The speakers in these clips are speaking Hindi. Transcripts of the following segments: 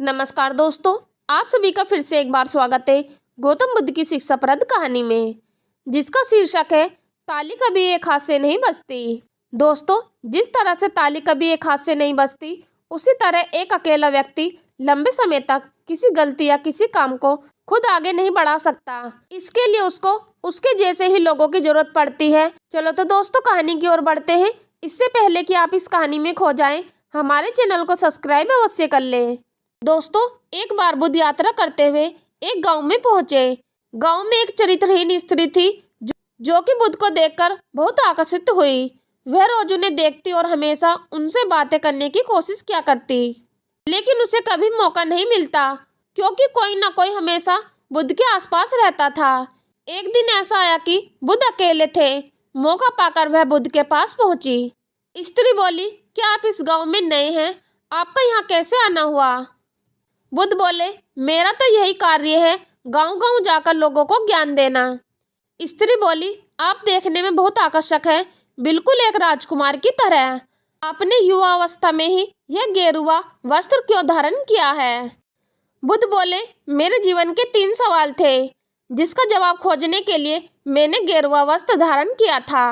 नमस्कार दोस्तों, आप सभी का फिर से एक बार स्वागत है गौतम बुद्ध की शिक्षाप्रद कहानी में, जिसका शीर्षक है ताली कभी एक हाथ से नहीं बजती। दोस्तों, जिस तरह से ताली कभी एक हाथ से नहीं बजती, उसी तरह एक अकेला व्यक्ति लंबे समय तक किसी गलती या किसी काम को खुद आगे नहीं बढ़ा सकता। इसके लिए उसको उसके जैसे ही लोगों की जरूरत पड़ती है। चलो तो दोस्तों, कहानी की ओर बढ़ते हैं। इससे पहले कि आप इस कहानी में खो जाएं, हमारे चैनल को सब्सक्राइब अवश्य कर लें। दोस्तों, एक बार बुद्ध यात्रा करते हुए एक गांव में पहुंचे। गांव में एक चरित्रहीन स्त्री थी जो कि बुद्ध को देखकर बहुत आकर्षित हुई। वह रोज उन्हें देखती और हमेशा उनसे बातें करने की कोशिश किया करती, लेकिन उसे कभी मौका नहीं मिलता क्योंकि कोई न कोई हमेशा बुद्ध के आसपास रहता था। एक दिन ऐसा आया कि बुद्ध अकेले थे। मौका पाकर वह बुद्ध के पास पहुंची। स्त्री बोली, क्या आप इस गांव में नए हैं? आपका यहाँ कैसे आना हुआ? बुद्ध बोले, मेरा तो यही कार्य है, गांव-गांव जाकर लोगों को ज्ञान देना। स्त्री बोली, आप देखने में बहुत आकर्षक हैं, बिल्कुल एक राजकुमार की तरह। आपने युवा अवस्था में ही यह गेरुआ वस्त्र क्यों धारण किया है? बुद्ध बोले, मेरे जीवन के 3 सवाल थे, जिसका जवाब खोजने के लिए मैंने गेरुआ वस्त्र धारण किया था।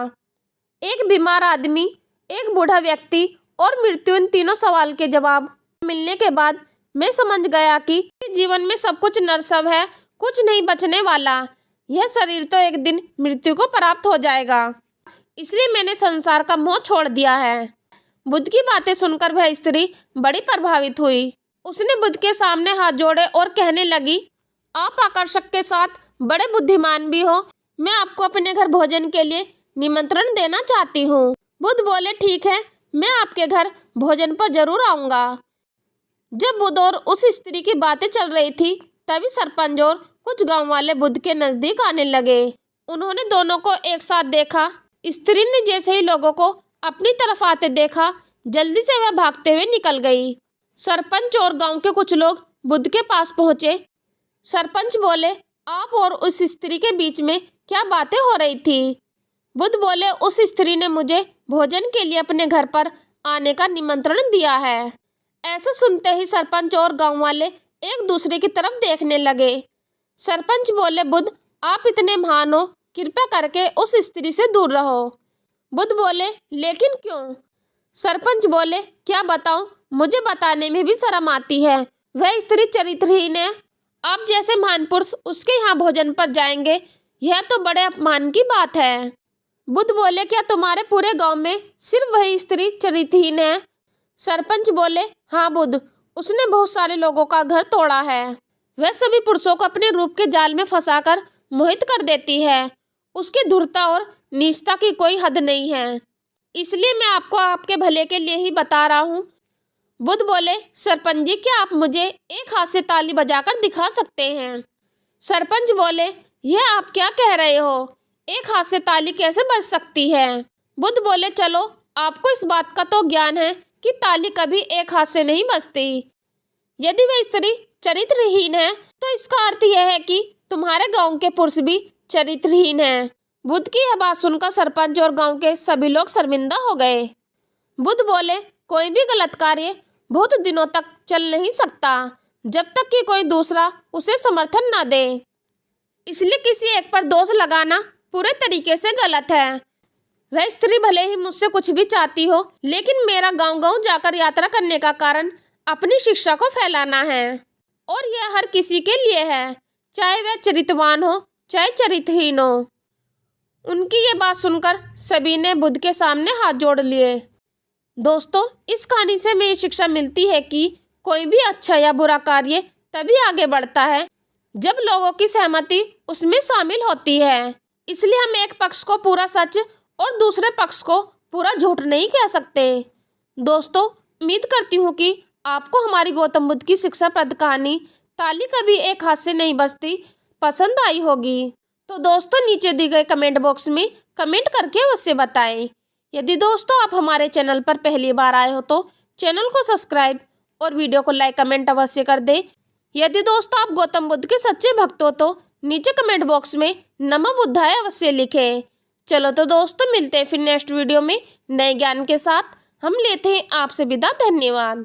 एक बीमार आदमी, एक बूढ़ा व्यक्ति और मृत्यु। इन तीनों सवाल के जवाब मिलने के बाद मैं समझ गया कि जीवन में सब कुछ नरसव है, कुछ नहीं बचने वाला। यह शरीर तो एक दिन मृत्यु को प्राप्त हो जाएगा, इसलिए मैंने संसार का मोह छोड़ दिया है। बुद्ध की बातें सुनकर वह स्त्री बड़ी प्रभावित हुई। उसने बुद्ध के सामने हाथ जोड़े और कहने लगी, आप आकर्षक के साथ बड़े बुद्धिमान भी हो। मैं आपको अपने घर भोजन के लिए निमंत्रण देना चाहती हूँ। बुद्ध बोले, ठीक है, मैं आपके घर भोजन पर जरूर आऊँगा। जब बुद्ध और उस स्त्री की बातें चल रही थी, तभी सरपंच और कुछ गांव वाले बुद्ध के नजदीक आने लगे। उन्होंने दोनों को एक साथ देखा। स्त्री ने जैसे ही लोगों को अपनी तरफ आते देखा, जल्दी से वह भागते हुए निकल गई। सरपंच और गांव के कुछ लोग बुद्ध के पास पहुंचे। सरपंच बोले, आप और उस स्त्री के बीच में क्या बातें हो रही थी? बुद्ध बोले, उस स्त्री ने मुझे भोजन के लिए अपने घर पर आने का निमंत्रण दिया है। ऐसा सुनते ही सरपंच और गांव वाले एक दूसरे की तरफ देखने लगे। सरपंच बोले, बुद्ध, आप इतने महान हो, कृपया करके उस स्त्री से दूर रहो। बुद्ध बोले, लेकिन क्यों? सरपंच बोले, क्या बताऊं, मुझे बताने में भी शर्म आती है। वह स्त्री चरित्रहीन है। आप जैसे महान पुरुष उसके यहाँ भोजन पर जाएंगे, यह तो बड़े अपमान की बात है। बुद्ध बोले, क्या तुम्हारे पूरे गांव में सिर्फ वही स्त्री चरित्रहीन है? सरपंच बोले, हाँ बुद्ध, उसने बहुत सारे लोगों का घर तोड़ा है। वह सभी पुरुषों को अपने रूप के जाल में फंसाकर मोहित कर देती है। उसकी धूर्तता और नीचता की कोई हद नहीं है, इसलिए मैं आपको आपके भले के लिए ही बता रहा हूँ। बुद्ध बोले, सरपंच जी, क्या आप मुझे एक हाथ से ताली बजाकर दिखा सकते हैं? सरपंच बोले, यह आप क्या कह रहे हो? एक हाथ से ताली कैसे बज सकती है? बुद्ध बोले, चलो, आपको इस बात का तो ज्ञान है कि ताली कभी एक हाथ से नहीं बजती। यदि वह स्त्री चरित्रहीन है, तो इसका अर्थ यह है कि तुम्हारे गांव के पुरुष भी चरित्रहीन हैं। बुद्ध की यह बात सुनकर सरपंच और गांव के सभी लोग शर्मिंदा हो गए। बुद्ध बोले, कोई भी गलत कार्य बहुत दिनों तक चल नहीं सकता, जब तक कि कोई दूसरा उसे समर्थन न दे। इसलिए किसी एक पर दोष लगाना पूरे तरीके से गलत है। वह स्त्री भले ही मुझसे कुछ भी चाहती हो, लेकिन मेरा गांव-गांव जाकर यात्रा करने का कारण अपनी शिक्षा को फैलाना है, और यह हर किसी के लिए है, चाहे वह चरित्रवान हो चाहे चरित्रहीन हो। उनकी ये बात सुनकर सभी ने बुद्ध के सामने हाथ जोड़ लिए। दोस्तों, इस कहानी से हमें ये शिक्षा मिलती है कि कोई भी अच्छा या बुरा कार्य तभी आगे बढ़ता है जब लोगों की सहमति उसमें शामिल होती है। इसलिए हम एक पक्ष को पूरा सच और दूसरे पक्ष को पूरा झूठ नहीं कह सकते। दोस्तों, उम्मीद करती हूँ कि आपको हमारी गौतम बुद्ध की शिक्षाप्रद कहानी ताली कभी एक हाथ से नहीं बजती पसंद आई होगी। तो दोस्तों, नीचे दी गए कमेंट बॉक्स में कमेंट करके अवश्य बताएं। यदि दोस्तों आप हमारे चैनल पर पहली बार आए हो तो चैनल को सब्सक्राइब और वीडियो को लाइक कमेंट अवश्य कर दें। यदि दोस्तों आप गौतम बुद्ध के सच्चे भक्त हो तो नीचे कमेंट बॉक्स में नमो बुद्धाय अवश्य लिखें। चलो तो दोस्तों, मिलते हैं फिर नेक्स्ट वीडियो में नए ज्ञान के साथ। हम लेते हैं आपसे विदा। धन्यवाद।